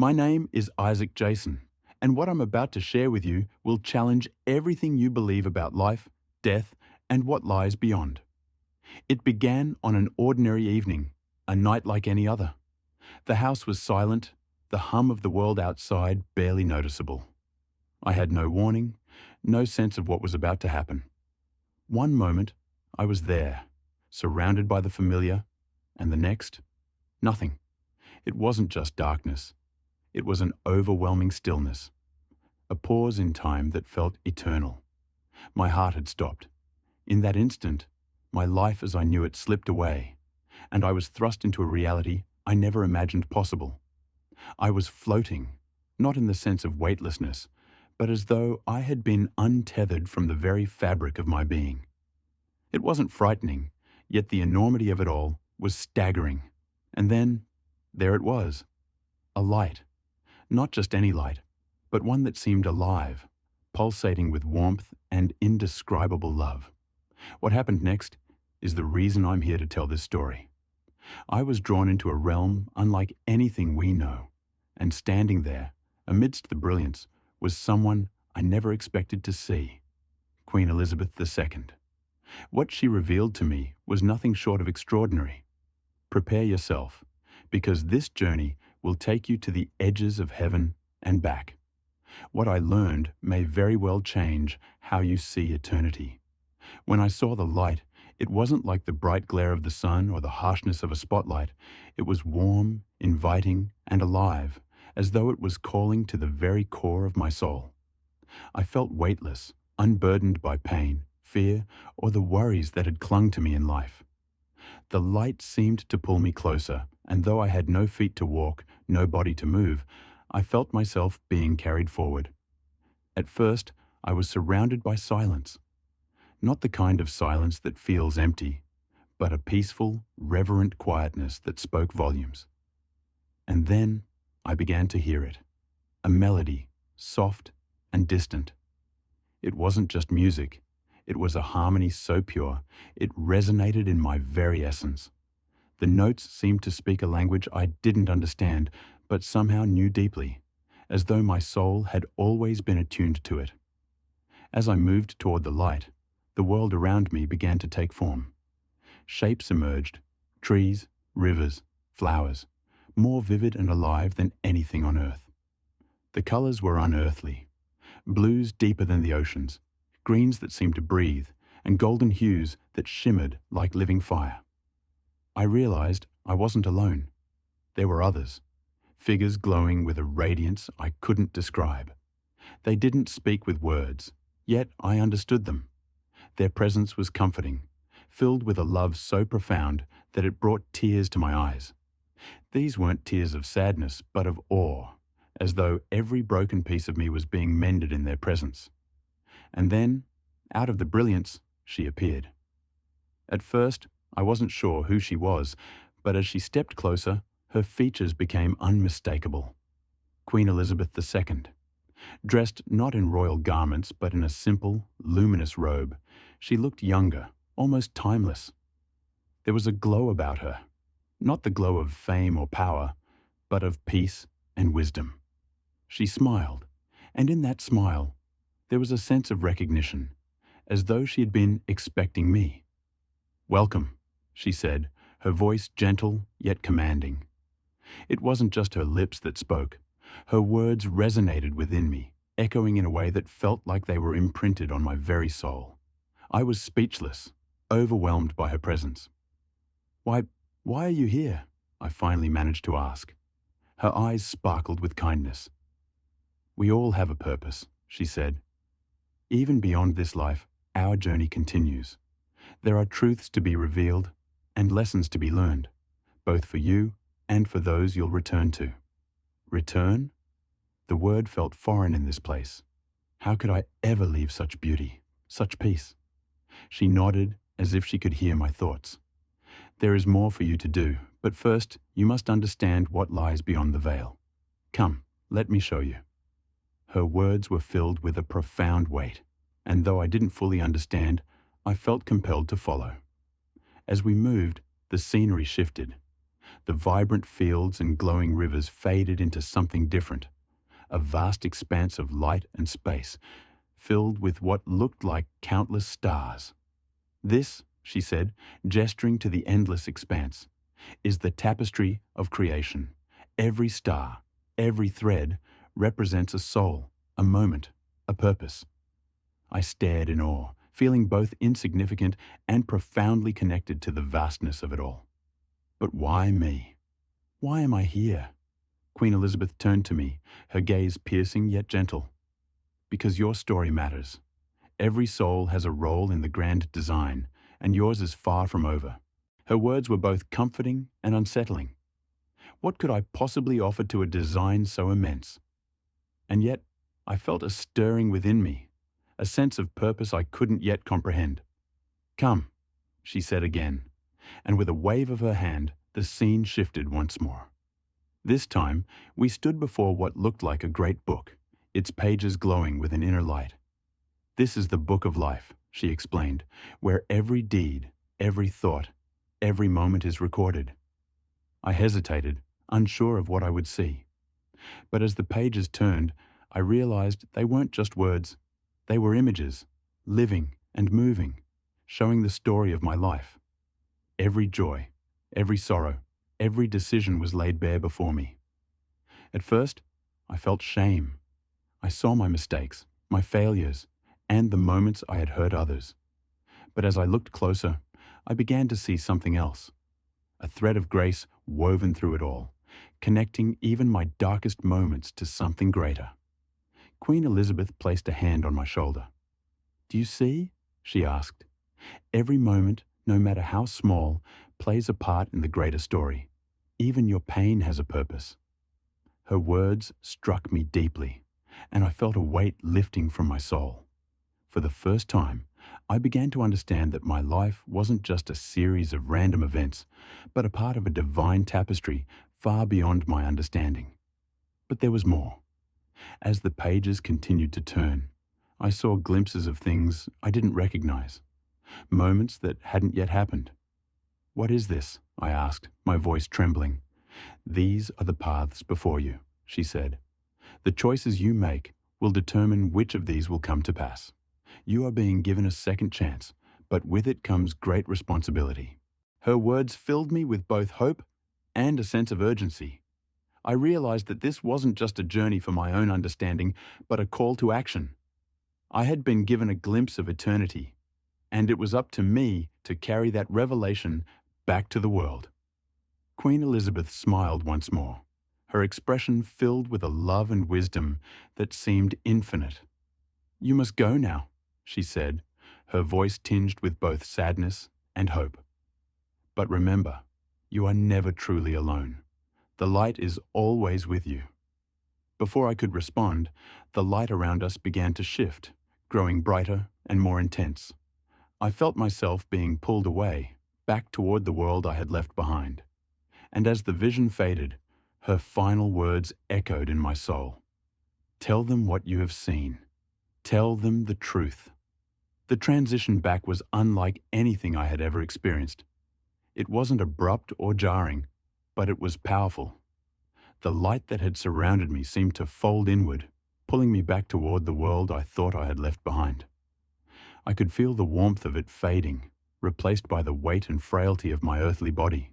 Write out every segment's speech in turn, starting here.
My name is Isaac Jason, and what I'm about to share with you will challenge everything you believe about life, death, and what lies beyond. It began on an ordinary evening, a night like any other. The house was silent, the hum of the world outside barely noticeable. I had no warning, no sense of what was about to happen. One moment, I was there, surrounded by the familiar, and the next, nothing. It wasn't just darkness. It was an overwhelming stillness, a pause in time that felt eternal. My heart had stopped. In that instant, my life as I knew it slipped away, and I was thrust into a reality I never imagined possible. I was floating, not in the sense of weightlessness, but as though I had been untethered from the very fabric of my being. It wasn't frightening, yet the enormity of it all was staggering. And then, there it was, a light. Not just any light, but one that seemed alive, pulsating with warmth and indescribable love. What happened next is the reason I'm here to tell this story. I was drawn into a realm unlike anything we know, and standing there, amidst the brilliance, was someone I never expected to see, Queen Elizabeth II. What she revealed to me was nothing short of extraordinary. Prepare yourself, because this journey will take you to the edges of heaven and back. What I learned may very well change how you see eternity. When I saw the light, it wasn't like the bright glare of the sun or the harshness of a spotlight. It was warm, inviting, and alive, as though it was calling to the very core of my soul. I felt weightless, unburdened by pain, fear, or the worries that had clung to me in life. The light seemed to pull me closer, and though I had no feet to walk, no body to move, I felt myself being carried forward. At first, I was surrounded by silence. Not the kind of silence that feels empty, but a peaceful, reverent quietness that spoke volumes. And then I began to hear it, a melody, soft and distant. It wasn't just music. It was a harmony so pure, it resonated in my very essence. The notes seemed to speak a language I didn't understand, but somehow knew deeply, as though my soul had always been attuned to it. As I moved toward the light, the world around me began to take form. Shapes emerged, trees, rivers, flowers, more vivid and alive than anything on earth. The colors were unearthly, blues deeper than the oceans, greens that seemed to breathe, and golden hues that shimmered like living fire. I realized I wasn't alone. There were others, figures glowing with a radiance I couldn't describe. They didn't speak with words, yet I understood them. Their presence was comforting, filled with a love so profound that it brought tears to my eyes. These weren't tears of sadness, but of awe, as though every broken piece of me was being mended in their presence. And then, out of the brilliance, she appeared. At first, I wasn't sure who she was, but as she stepped closer, her features became unmistakable. Queen Elizabeth II. Dressed not in royal garments, but in a simple, luminous robe, she looked younger, almost timeless. There was a glow about her, not the glow of fame or power, but of peace and wisdom. She smiled, and in that smile, there was a sense of recognition, as though she had been expecting me. "Welcome," she said, her voice gentle yet commanding. It wasn't just her lips that spoke. Her words resonated within me, echoing in a way that felt like they were imprinted on my very soul. I was speechless, overwhelmed by her presence. Why are you here?" I finally managed to ask. Her eyes sparkled with kindness. "We all have a purpose," she said. "Even beyond this life, our journey continues. There are truths to be revealed and lessons to be learned, both for you and for those you'll return to." Return? The word felt foreign in this place. How could I ever leave such beauty, such peace? She nodded as if she could hear my thoughts. "There is more for you to do, but first you must understand what lies beyond the veil. Come, let me show you." Her words were filled with a profound weight, and though I didn't fully understand, I felt compelled to follow. As we moved, the scenery shifted. The vibrant fields and glowing rivers faded into something different, a vast expanse of light and space, filled with what looked like countless stars. This, she said, gesturing to the endless expanse, is the tapestry of creation. Every star, every thread, represents a soul, a moment, a purpose. I stared in awe, feeling both insignificant and profoundly connected to the vastness of it all. But why me? Why am I here? Queen Elizabeth turned to me, her gaze piercing yet gentle. Because your story matters. Every soul has a role in the grand design, and yours is far from over. Her words were both comforting and unsettling. What could I possibly offer to a design so immense? And yet, I felt a stirring within me, a sense of purpose I couldn't yet comprehend. Come, she said again, and with a wave of her hand, the scene shifted once more. This time, we stood before what looked like a great book, its pages glowing with an inner light. This is the book of life, she explained, where every deed, every thought, every moment is recorded. I hesitated, unsure of what I would see. But as the pages turned, I realized they weren't just words. They were images, living and moving, showing the story of my life. Every joy, every sorrow, every decision was laid bare before me. At first, I felt shame. I saw my mistakes, my failures, and the moments I had hurt others. But as I looked closer, I began to see something else. A thread of grace woven through it all, connecting even my darkest moments to something greater. Queen Elizabeth placed a hand on my shoulder. "Do you see?" she asked. "Every moment, no matter how small, plays a part in the greater story. Even your pain has a purpose." Her words struck me deeply, and I felt a weight lifting from my soul. For the first time, I began to understand that my life wasn't just a series of random events, but a part of a divine tapestry far beyond my understanding. But there was more. As the pages continued to turn, I saw glimpses of things I didn't recognize, moments that hadn't yet happened. "What is this?" I asked, my voice trembling. "These are the paths before you," she said. "The choices you make will determine which of these will come to pass. You are being given a second chance, but with it comes great responsibility." Her words filled me with both hope and a sense of urgency. I realized that this wasn't just a journey for my own understanding, but a call to action. I had been given a glimpse of eternity, and it was up to me to carry that revelation back to the world. Queen Elizabeth smiled once more, her expression filled with a love and wisdom that seemed infinite. "You must go now," she said, her voice tinged with both sadness and hope. "But remember, you are never truly alone. The light is always with you." Before I could respond, the light around us began to shift, growing brighter and more intense. I felt myself being pulled away, back toward the world I had left behind. And as the vision faded, her final words echoed in my soul. "Tell them what you have seen. Tell them the truth." The transition back was unlike anything I had ever experienced. It wasn't abrupt or jarring, but it was powerful. The light that had surrounded me seemed to fold inward, pulling me back toward the world I thought I had left behind. I could feel the warmth of it fading, replaced by the weight and frailty of my earthly body.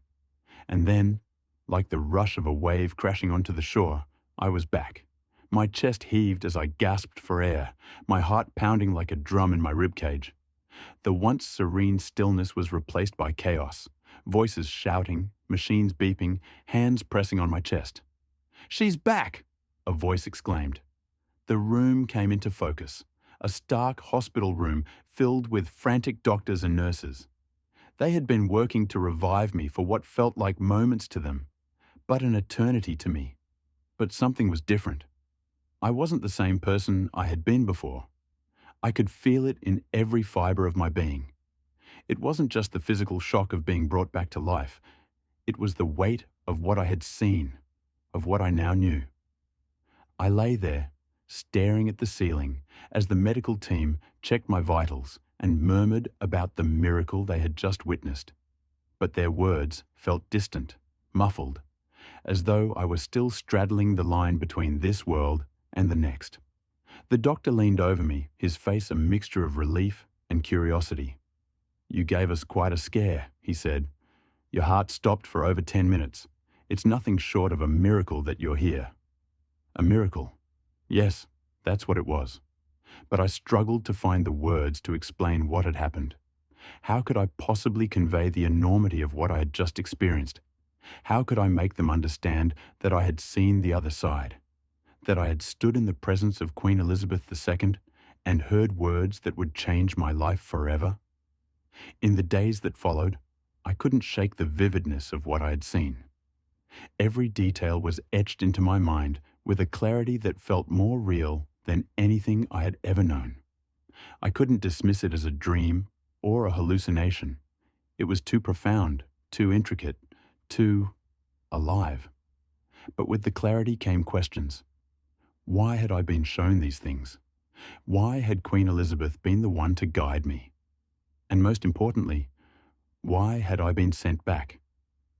And then, like the rush of a wave crashing onto the shore, I was back. My chest heaved as I gasped for air, my heart pounding like a drum in my ribcage. The once serene stillness was replaced by chaos, voices shouting, machines beeping, hands pressing on my chest. "She's back!" a voice exclaimed. The room came into focus, a stark hospital room filled with frantic doctors and nurses. They had been working to revive me for what felt like moments to them, but an eternity to me. But something was different. I wasn't the same person I had been before. I could feel it in every fiber of my being. It wasn't just the physical shock of being brought back to life. It was the weight of what I had seen, of what I now knew. I lay there, staring at the ceiling, as the medical team checked my vitals and murmured about the miracle they had just witnessed. But their words felt distant, muffled, as though I were still straddling the line between this world and the next. The doctor leaned over me, his face a mixture of relief and curiosity. "You gave us quite a scare," he said. "Your heart stopped for over 10 minutes. It's nothing short of a miracle that you're here." A miracle. Yes, that's what it was. But I struggled to find the words to explain what had happened. How could I possibly convey the enormity of what I had just experienced? How could I make them understand that I had seen the other side? That I had stood in the presence of Queen Elizabeth II and heard words that would change my life forever? In the days that followed, I couldn't shake the vividness of what I had seen. Every detail was etched into my mind with a clarity that felt more real than anything I had ever known. I couldn't dismiss it as a dream or a hallucination. It was too profound, too intricate, too alive. But with the clarity came questions. Why had I been shown these things? Why had Queen Elizabeth been the one to guide me? And most importantly, why had I been sent back?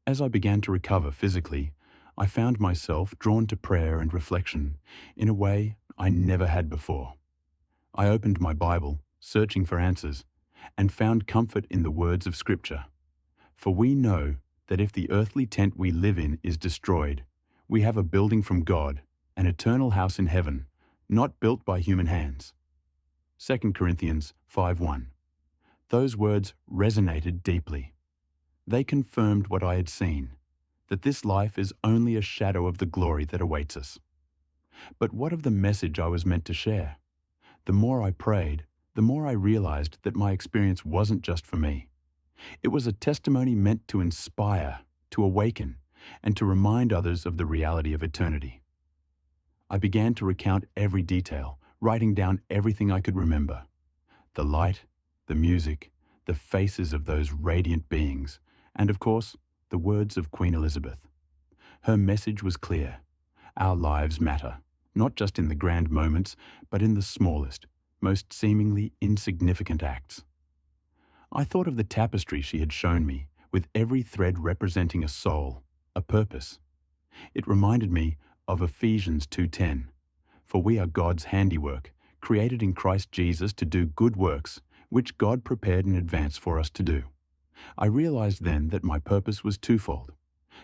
As I began to recover physically, I found myself drawn to prayer and reflection in a way I never had before. I opened my Bible, searching for answers, and found comfort in the words of Scripture. For we know that if the earthly tent we live in is destroyed, we have a building from God, an eternal house in heaven, not built by human hands. 2 Corinthians 5:1. Those words resonated deeply. They confirmed what I had seen, that this life is only a shadow of the glory that awaits us. But what of the message I was meant to share? The more I prayed, the more I realized that my experience wasn't just for me. It was a testimony meant to inspire, to awaken, and to remind others of the reality of eternity. I began to recount every detail, writing down everything I could remember. The light, the music, the faces of those radiant beings, and of course, the words of Queen Elizabeth. Her message was clear. Our lives matter, not just in the grand moments, but in the smallest, most seemingly insignificant acts. I thought of the tapestry she had shown me, with every thread representing a soul, a purpose. It reminded me of Ephesians 2:10, "For we are God's handiwork, created in Christ Jesus to do good works, which God prepared in advance for us to do." I realized then that my purpose was twofold: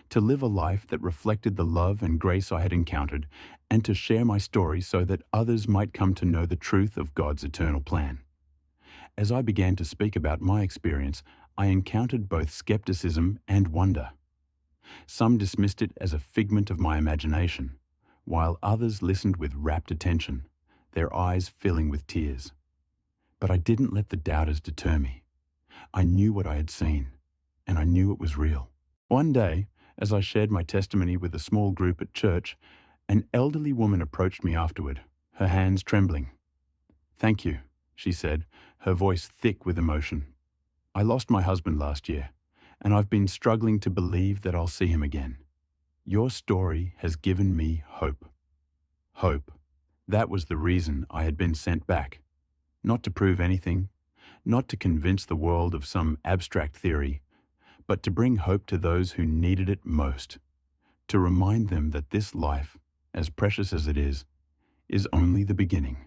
to live a life that reflected the love and grace I had encountered, and to share my story so that others might come to know the truth of God's eternal plan. As I began to speak about my experience, I encountered both skepticism and wonder. Some dismissed it as a figment of my imagination, while others listened with rapt attention, their eyes filling with tears. But I didn't let the doubters deter me. I knew what I had seen, and I knew it was real. One day, as I shared my testimony with a small group at church, an elderly woman approached me afterward, her hands trembling. "Thank you," she said, her voice thick with emotion. "I lost my husband last year, and I've been struggling to believe that I'll see him again. Your story has given me hope." Hope. That was the reason I had been sent back. Not to prove anything, not to convince the world of some abstract theory, but to bring hope to those who needed it most, to remind them that this life, as precious as it is only the beginning.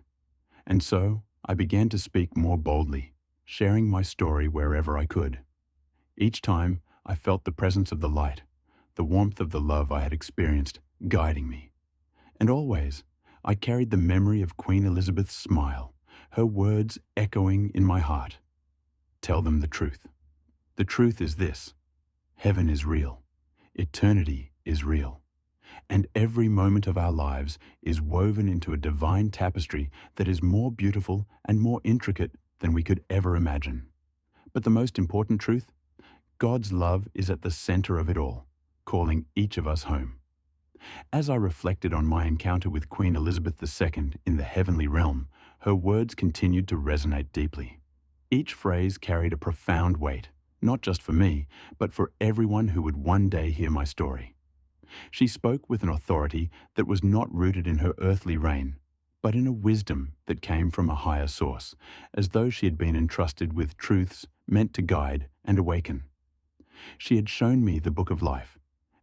And so I began to speak more boldly, sharing my story wherever I could. Each time I felt the presence of the light, the warmth of the love I had experienced, guiding me. And always I carried the memory of Queen Elizabeth's smile, her words echoing in my heart. Tell them the truth. The truth is this: heaven is real, eternity is real, and every moment of our lives is woven into a divine tapestry that is more beautiful and more intricate than we could ever imagine. But the most important truth: God's love is at the center of it all, calling each of us home. As I reflected on my encounter with Queen Elizabeth II in the heavenly realm, her words continued to resonate deeply. Each phrase carried a profound weight, not just for me, but for everyone who would one day hear my story. She spoke with an authority that was not rooted in her earthly reign, but in a wisdom that came from a higher source, as though she had been entrusted with truths meant to guide and awaken. She had shown me the book of life,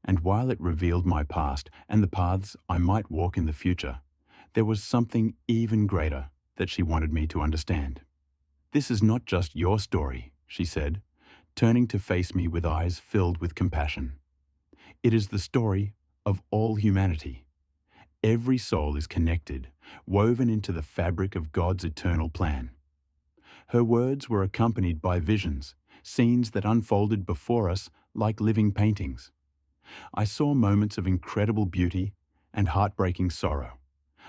And while it revealed my past and the paths I might walk in the future, there was something even greater that she wanted me to understand. "This is not just your story," she said, turning to face me with eyes filled with compassion. "It is the story of all humanity. Every soul is connected, woven into the fabric of God's eternal plan." Her words were accompanied by visions, scenes that unfolded before us like living paintings. I saw moments of incredible beauty and heartbreaking sorrow.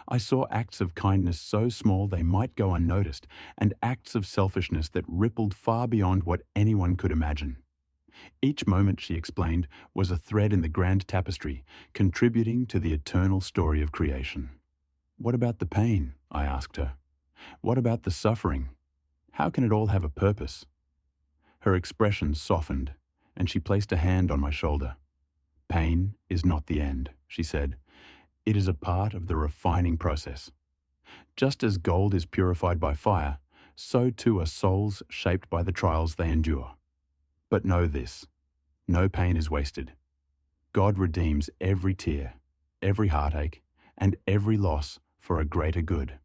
I saw acts of kindness so small they might go unnoticed, and acts of selfishness that rippled far beyond what anyone could imagine. Each moment, she explained, was a thread in the grand tapestry, contributing to the eternal story of creation. "What about the pain?" I asked her. "What about the suffering? How can it all have a purpose?" Her expression softened, and she placed a hand on my shoulder. "Pain is not the end," she said. "It is a part of the refining process. Just as gold is purified by fire, so too are souls shaped by the trials they endure. But know this, no pain is wasted. God redeems every tear, every heartache, and every loss for a greater good."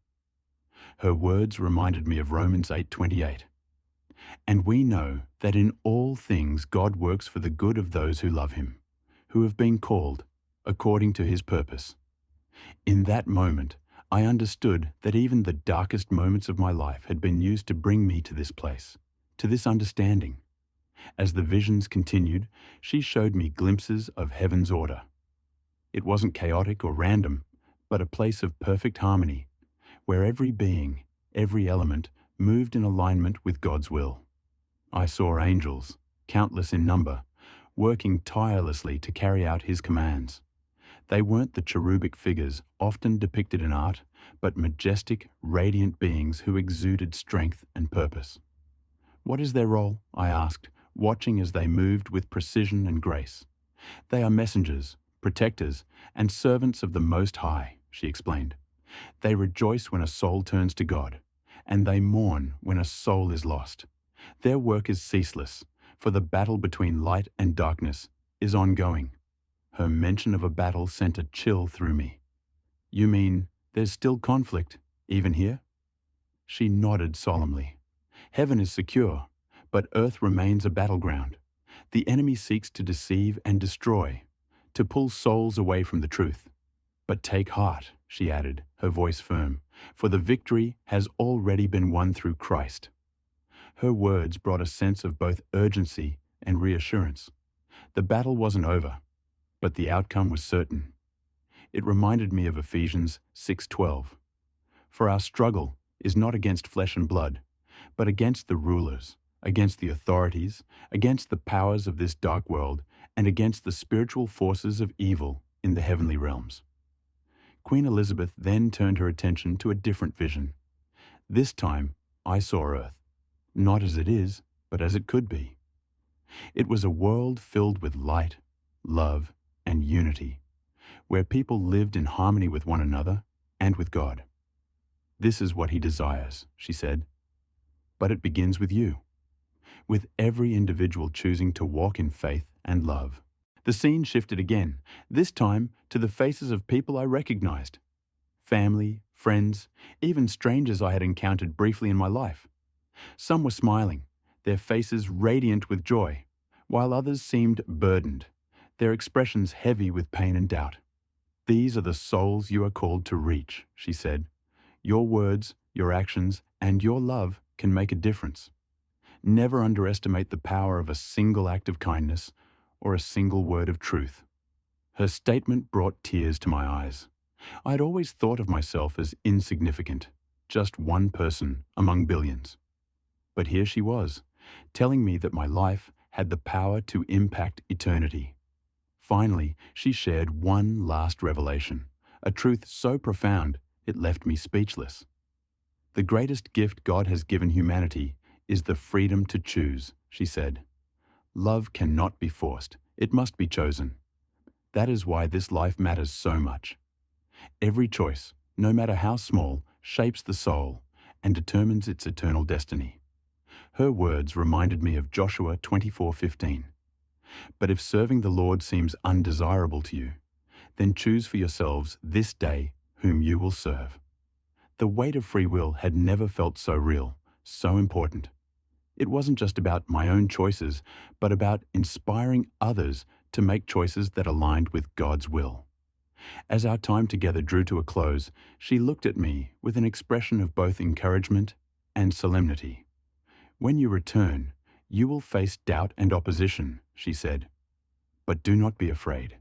Her words reminded me of Romans 8:28. "And we know that in all things God works for the good of those who love him, who have been called according to his purpose." In that moment, I understood that even the darkest moments of my life had been used to bring me to this place, to this understanding. As the visions continued, she showed me glimpses of heaven's order. It wasn't chaotic or random, but a place of perfect harmony, where every being, every element, moved in alignment with God's will. I saw angels, countless in number, working tirelessly to carry out his commands. They weren't the cherubic figures often depicted in art, but majestic, radiant beings who exuded strength and purpose. "What is their role?" I asked, watching as they moved with precision and grace. "They are messengers, protectors, and servants of the Most High," she explained. "They rejoice when a soul turns to God, and they mourn when a soul is lost. Their work is ceaseless, for the battle between light and darkness is ongoing." Her mention of a battle sent a chill through me. "You mean there's still conflict, even here?" She nodded solemnly. "Heaven is secure, but earth remains a battleground. The enemy seeks to deceive and destroy, to pull souls away from the truth. But take heart," she added, her voice firm, "for the victory has already been won through Christ." Her words brought a sense of both urgency and reassurance. The battle wasn't over, but the outcome was certain. It reminded me of Ephesians 6:12. "For our struggle is not against flesh and blood, but against the rulers, against the authorities, against the powers of this dark world, and against the spiritual forces of evil in the heavenly realms." Queen Elizabeth then turned her attention to a different vision. This time, I saw Earth, not as it is, but as it could be. It was a world filled with light, love, and unity, where people lived in harmony with one another and with God. "This is what he desires," she said. "But it begins with you, with every individual choosing to walk in faith and love." The scene shifted again, this time to the faces of people I recognized. Family, friends, even strangers I had encountered briefly in my life. Some were smiling, their faces radiant with joy, while others seemed burdened, their expressions heavy with pain and doubt. "These are the souls you are called to reach," she said. "Your words, your actions, and your love can make a difference. Never underestimate the power of a single act of kindness or a single word of truth." Her statement brought tears to my eyes. I had always thought of myself as insignificant, just one person among billions. But here she was, telling me that my life had the power to impact eternity. Finally, she shared one last revelation, a truth so profound it left me speechless. "The greatest gift God has given humanity is the freedom to choose," she said. "Love cannot be forced, it must be chosen. That is why this life matters so much. Every choice, no matter how small, shapes the soul and determines its eternal destiny." Her words reminded me of Joshua 24:15. But if serving the Lord seems undesirable to you, then choose for yourselves this day whom you will serve. The weight of free will had never felt so real, so important. It wasn't just about my own choices, but about inspiring others to make choices that aligned with God's will. As our time together drew to a close, she looked at me with an expression of both encouragement and solemnity. "When you return, you will face doubt and opposition," she said. "But do not be afraid.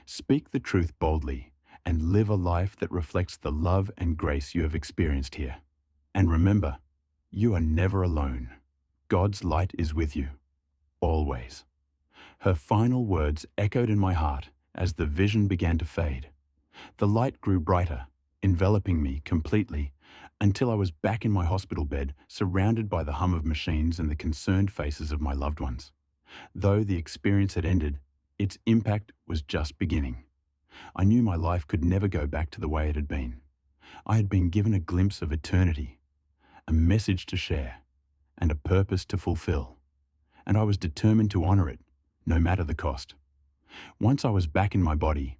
Speak the truth boldly and live a life that reflects the love and grace you have experienced here. And remember, you are never alone. God's light is with you, always." Her final words echoed in my heart as the vision began to fade. The light grew brighter, enveloping me completely, until I was back in my hospital bed, surrounded by the hum of machines and the concerned faces of my loved ones. Though the experience had ended, its impact was just beginning. I knew my life could never go back to the way it had been. I had been given a glimpse of eternity, a message to share, and a purpose to fulfill, and I was determined to honor it, no matter the cost. Once I was back in my body,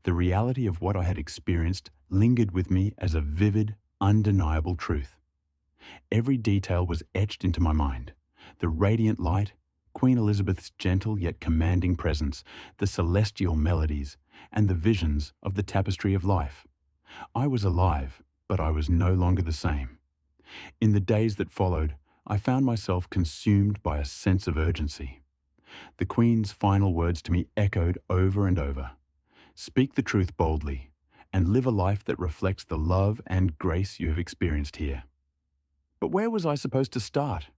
the reality of what I had experienced lingered with me as a vivid, undeniable truth. Every detail was etched into my mind: the radiant light, Queen Elizabeth's gentle yet commanding presence, the celestial melodies, and the visions of the tapestry of life. I was alive, but I was no longer the same. In the days that followed, I found myself consumed by a sense of urgency. The Queen's final words to me echoed over and over: "Speak the truth boldly, and live a life that reflects the love and grace you have experienced here." But where was I supposed to start?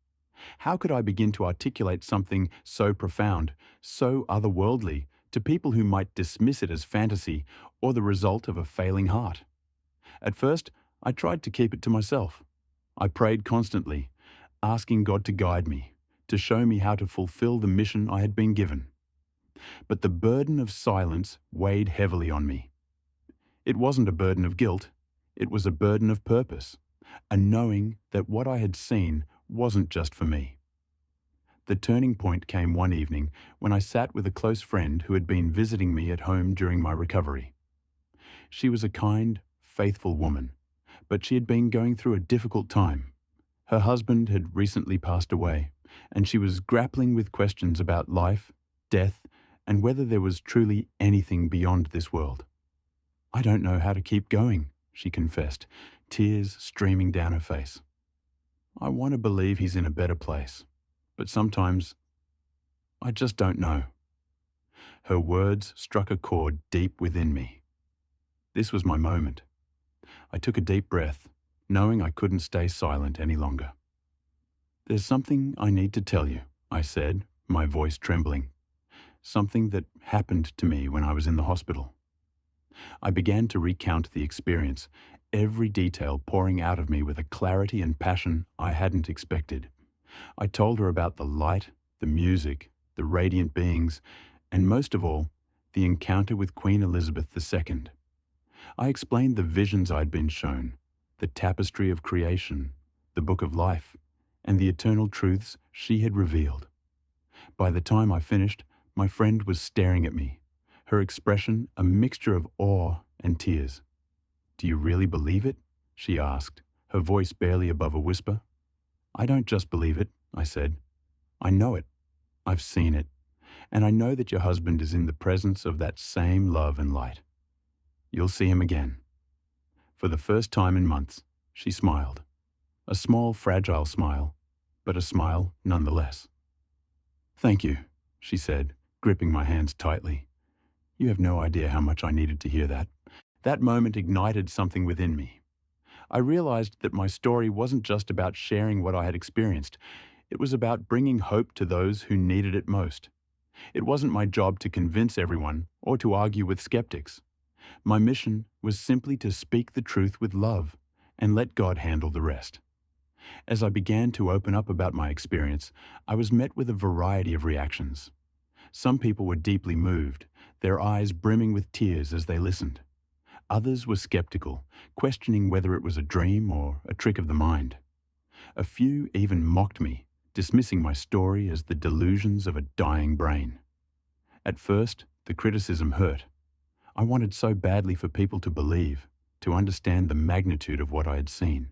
How could I begin to articulate something so profound, so otherworldly, to people who might dismiss it as fantasy or the result of a failing heart? At first, I tried to keep it to myself. I prayed constantly, asking God to guide me, to show me how to fulfill the mission I had been given. But the burden of silence weighed heavily on me. It wasn't a burden of guilt, it was a burden of purpose, a knowing that what I had seen wasn't just for me. The turning point came one evening when I sat with a close friend who had been visiting me at home during my recovery. She was a kind, faithful woman, but she had been going through a difficult time. Her husband had recently passed away, and she was grappling with questions about life, death, and whether there was truly anything beyond this world. "I don't know how to keep going," she confessed, tears streaming down her face. "I want to believe he's in a better place, but sometimes I just don't know." Her words struck a chord deep within me. This was my moment. I took a deep breath, knowing I couldn't stay silent any longer. "There's something I need to tell you," I said, my voice trembling. "Something that happened to me when I was in the hospital." I began to recount the experience, every detail pouring out of me with a clarity and passion I hadn't expected. I told her about the light, the music, the radiant beings, and most of all, the encounter with Queen Elizabeth II. I explained the visions I'd been shown, the tapestry of creation, the book of life, and the eternal truths she had revealed. By the time I finished, my friend was staring at me, her expression a mixture of awe and tears. "Do you really believe it?" she asked, her voice barely above a whisper. "I don't just believe it," I said. "I know it. I've seen it. And I know that your husband is in the presence of that same love and light. You'll see him again." For the first time in months, she smiled. A small, fragile smile, but a smile nonetheless. "Thank you," she said, gripping my hands tightly. "You have no idea how much I needed to hear that." That moment ignited something within me. I realized that my story wasn't just about sharing what I had experienced. It was about bringing hope to those who needed it most. It wasn't my job to convince everyone or to argue with skeptics. My mission was simply to speak the truth with love and let God handle the rest. As I began to open up about my experience, I was met with a variety of reactions. Some people were deeply moved, their eyes brimming with tears as they listened. Others were skeptical, questioning whether it was a dream or a trick of the mind. A few even mocked me, dismissing my story as the delusions of a dying brain. At first, the criticism hurt. I wanted so badly for people to believe, to understand the magnitude of what I had seen.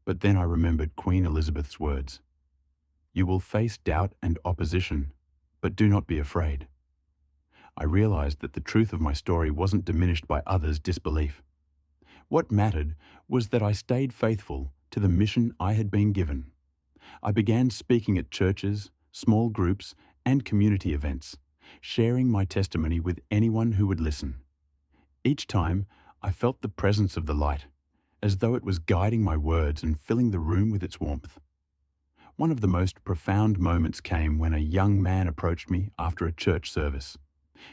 But then I remembered Queen Elizabeth's words. You will face doubt and opposition, but do not be afraid. I realized that the truth of my story wasn't diminished by others' disbelief. What mattered was that I stayed faithful to the mission I had been given. I began speaking at churches, small groups, and community events, sharing my testimony with anyone who would listen. Each time, I felt the presence of the light, as though it was guiding my words and filling the room with its warmth. One of the most profound moments came when a young man approached me after a church service.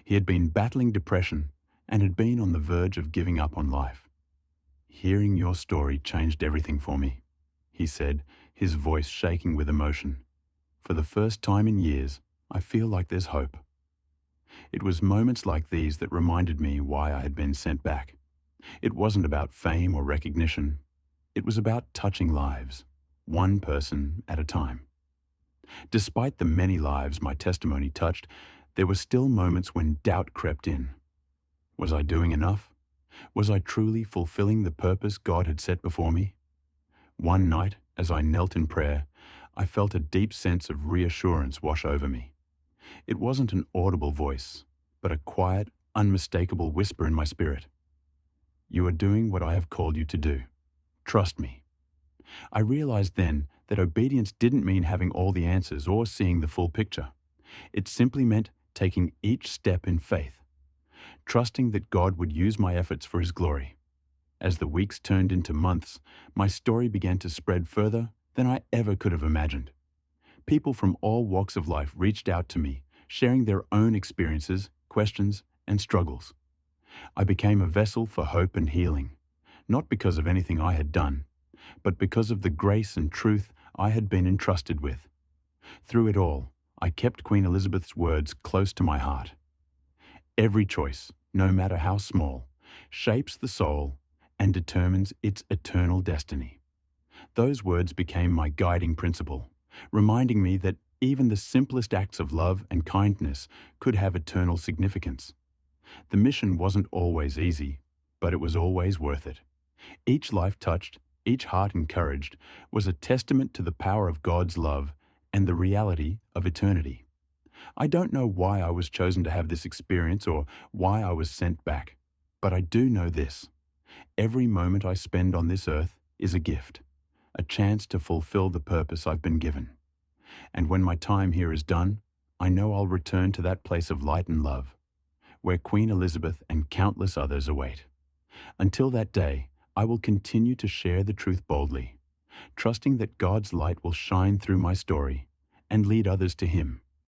He had been battling depression and had been on the verge of giving up on life. Hearing your story changed everything for me, he said, his voice shaking with emotion. For the first time in years, I feel like there's hope. It was moments like these that reminded me why I had been sent back. It wasn't about fame or recognition. It was about touching lives, one person at a time. Despite the many lives my testimony touched, there were still moments when doubt crept in. Was I doing enough? Was I truly fulfilling the purpose God had set before me? One night, as I knelt in prayer, I felt a deep sense of reassurance wash over me. It wasn't an audible voice, but a quiet, unmistakable whisper in my spirit. You are doing what I have called you to do. Trust me. I realized then that obedience didn't mean having all the answers or seeing the full picture. It simply meant taking each step in faith, trusting that God would use my efforts for His glory. As the weeks turned into months, my story began to spread further than I ever could have imagined. People from all walks of life reached out to me, sharing their own experiences, questions, and struggles. I became a vessel for hope and healing, not because of anything I had done, but because of the grace and truth I had been entrusted with. Through it all, I kept Queen Elizabeth's words close to my heart. Every choice, no matter how small, shapes the soul and determines its eternal destiny. Those words became my guiding principle, reminding me that even the simplest acts of love and kindness could have eternal significance. The mission wasn't always easy, but it was always worth it. Each life touched, each heart encouraged, was a testament to the power of God's love and the reality of eternity. I don't know why I was chosen to have this experience or why I was sent back, but I do know this. Every moment I spend on this earth is a gift, a chance to fulfill the purpose I've been given. And when my time here is done, I know I'll return to that place of light and love, where Queen Elizabeth and countless others await. Until that day, I will continue to share the truth boldly, trusting that God's light will shine through my story and lead others to Him.